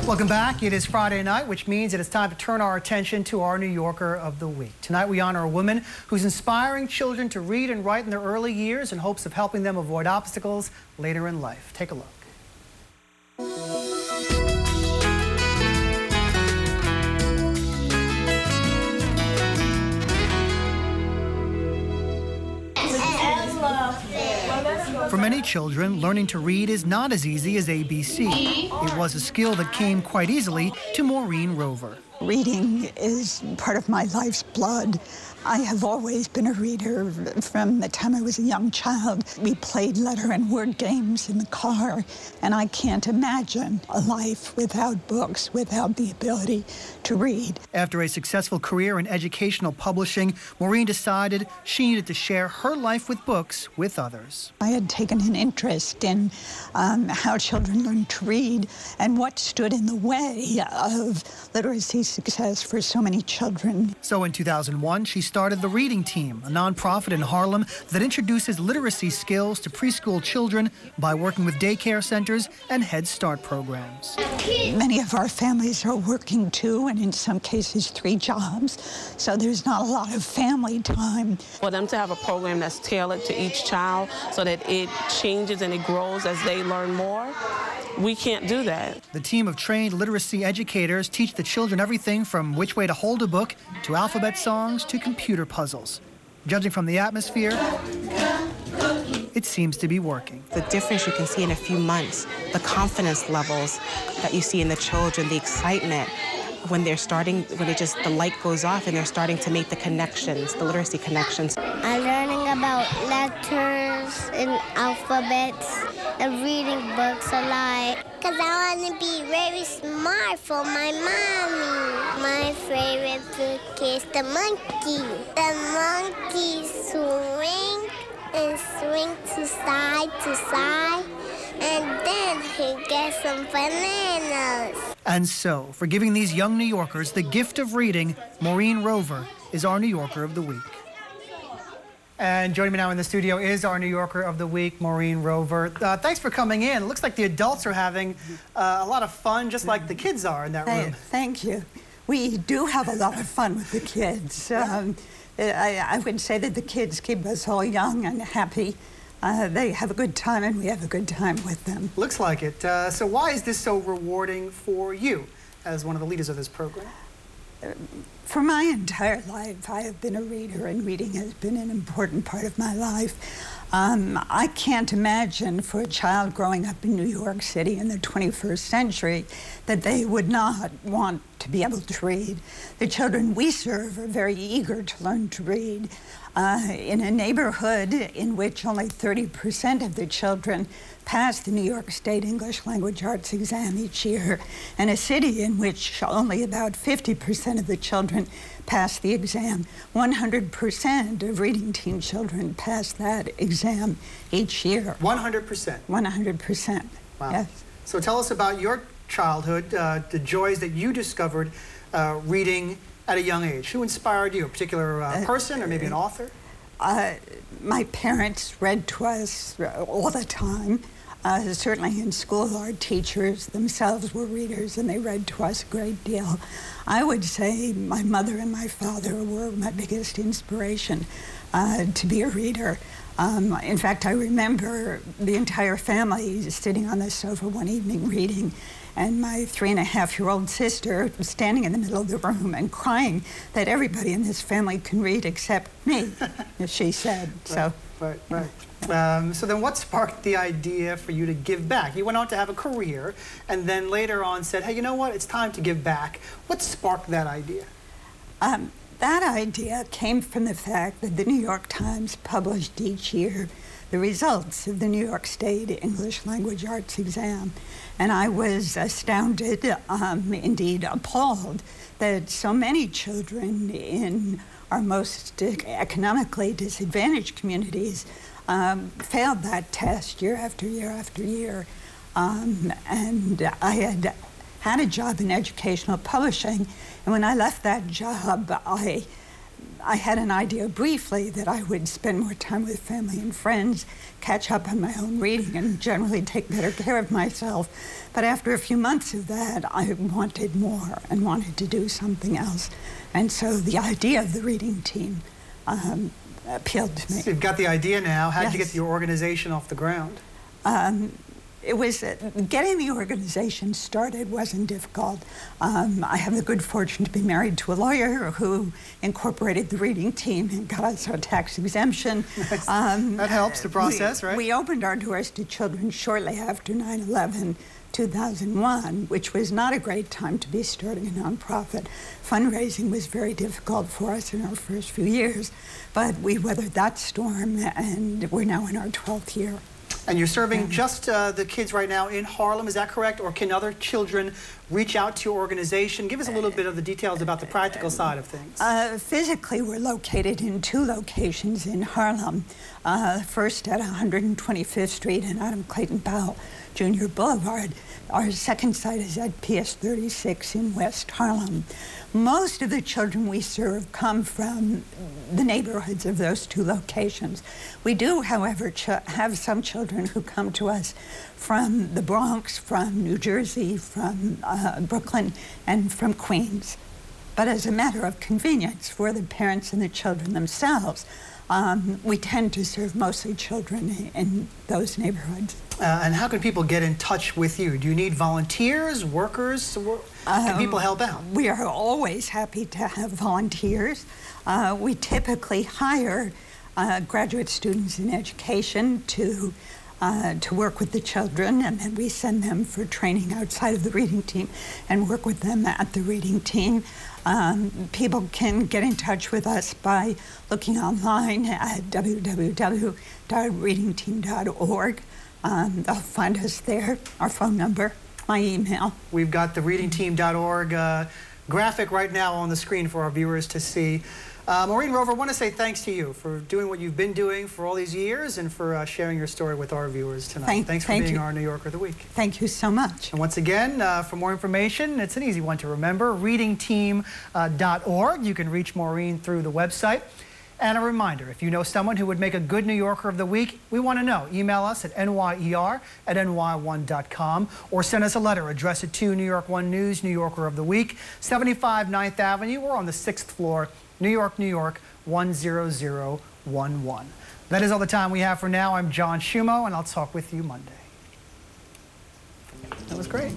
Welcome back. It is Friday night, which means it is time to turn our attention to our New Yorker of the Week. Tonight we honor a woman who's inspiring children to read and write in their early years in hopes of helping them avoid obstacles later in life. Take a look. For many children, learning to read is not as easy as ABC. It was a skill that came quite easily to Maureen Rover. Reading is part of my life's blood. I have always been a reader from the time I was a young child. We played letter and word games in the car, and I can't imagine a life without books, without the ability to read. After a successful career in educational publishing, Maureen decided she needed to share her life with books with others. I had taken an interest in how children learn to read and what stood in the way of literacy success for so many children. So in 2001, she started the Reading Team, a nonprofit in Harlem that introduces literacy skills to preschool children by working with daycare centers and Head Start programs. Many of our families are working 2 and in some cases 3 jobs, so there's not a lot of family time. For them to have a program that's tailored to each child so that it changes and it grows as they learn more, we can't do that. The team of trained literacy educators teach the children everything from which way to hold a book, to alphabet songs, to computer puzzles. Judging from the atmosphere, it seems to be working. The difference you can see in a few months, the confidence levels that you see in the children, the excitement, when they're starting, the light goes off and they're starting to make the connections, the literacy connections. I'm learning about letters and alphabets and reading books a lot. Because I want to be very smart for my mommy. My favorite book is the monkey. The monkey swing and swing to side, and then he gets some bananas. And so, for giving these young New Yorkers the gift of reading, Maureen Rover is our New Yorker of the Week. And joining me now in the studio is our New Yorker of the Week, Maureen Rover. Thanks for coming in. It looks like the adults are having a lot of fun, just like the kids are in that room. Thank you. We do have a lot of fun with the kids. I would say that the kids keep us all young and happy. They have a good time, and we have a good time with them. Looks like it. So why is this so rewarding for you as one of the leaders of this program? For my entire life, I have been a reader, and reading has been an important part of my life. I can't imagine for a child growing up in New York City in the 21st century that they would not want to be able to read. The children we serve are very eager to learn to read. In a neighborhood in which only 30% of the children pass the New York State English Language Arts exam each year, and a city in which only about 50% of the children pass the exam, 100% of Reading Team children pass that exam each year. 100%? 100%, wow. Yes. So tell us about your childhood, the joys that you discovered reading at a young age. Who inspired you? A particular person or maybe an author? My parents read to us all the time. Certainly in school, our teachers themselves were readers, and they read to us a great deal. I would say my mother and my father were my biggest inspiration to be a reader. In fact, I remember the entire family sitting on the sofa one evening reading, and my 3-and-a-half-year-old sister standing in the middle of the room and crying that everybody in this family can read except me, as she said. Right. So then what sparked the idea for you to give back? You went on to have a career, and then later on said, hey, you know what, it's time to give back. What sparked that idea? That idea came from the fact that the New York Times published each year the results of the New York State English Language Arts exam. And I was astounded, indeed appalled, that so many children in our most economically disadvantaged communities failed that test year after year after year. And I had a job in educational publishing, and when I left that job, I I had an idea briefly that I would spend more time with family and friends, catch up on my own reading, and generally take better care of myself. But after a few months of that, I wanted more and wanted to do something else. And so the idea of the reading team appealed to me. So you've got the idea now. How did you Yes. get your organization off the ground? It was getting the organization started wasn't difficult. I have the good fortune to be married to a lawyer who incorporated the reading team and got us our tax exemption. That helps the process, right? We opened our doors to children shortly after 9/11, 2001, which was not a great time to be starting a nonprofit. Fundraising was very difficult for us in our first few years, but we weathered that storm, and we're now in our 12th year. And you're serving just the kids right now in Harlem, is that correct? Or can other children reach out to your organization? Give us a little bit of the details about the practical side of things. Physically, we're located in 2 locations in Harlem. First at 125th Street and Adam Clayton Powell Jr. Boulevard. Our second site is at PS 36 in West Harlem. Most of the children we serve come from the neighborhoods of those 2 locations. We do, however, have some children who come to us from the Bronx, from New Jersey, from Brooklyn, and from Queens. But as a matter of convenience for the parents and the children themselves, we tend to serve mostly children in those neighborhoods. And how can people get in touch with you? Do you need volunteers, workers? Can people help out? We are always happy to have volunteers. We typically hire graduate students in education to work with the children, and then we send them for training outside of the reading team and work with them at the reading team. People can get in touch with us by looking online at www.readingteam.org. They'll find us there, our phone number, my email. We've got the readingteam.org graphic right now on the screen for our viewers to see. Maureen Rover, I want to say thanks to you for doing what you've been doing for all these years and for sharing your story with our viewers tonight. Thanks for being our New Yorker of the Week. Thank you so much. And once again, for more information, it's an easy one to remember, readingteam.org. You can reach Maureen through the website. And a reminder, if you know someone who would make a good New Yorker of the Week, we want to know. Email us at NYer@ny1.com or send us a letter. Address it to New York One News, New Yorker of the Week, 75 9th Avenue. We're on the 6th floor, New York, New York, 10011. That is all the time we have for now. I'm John Shumo, and I'll talk with you Monday. That was great.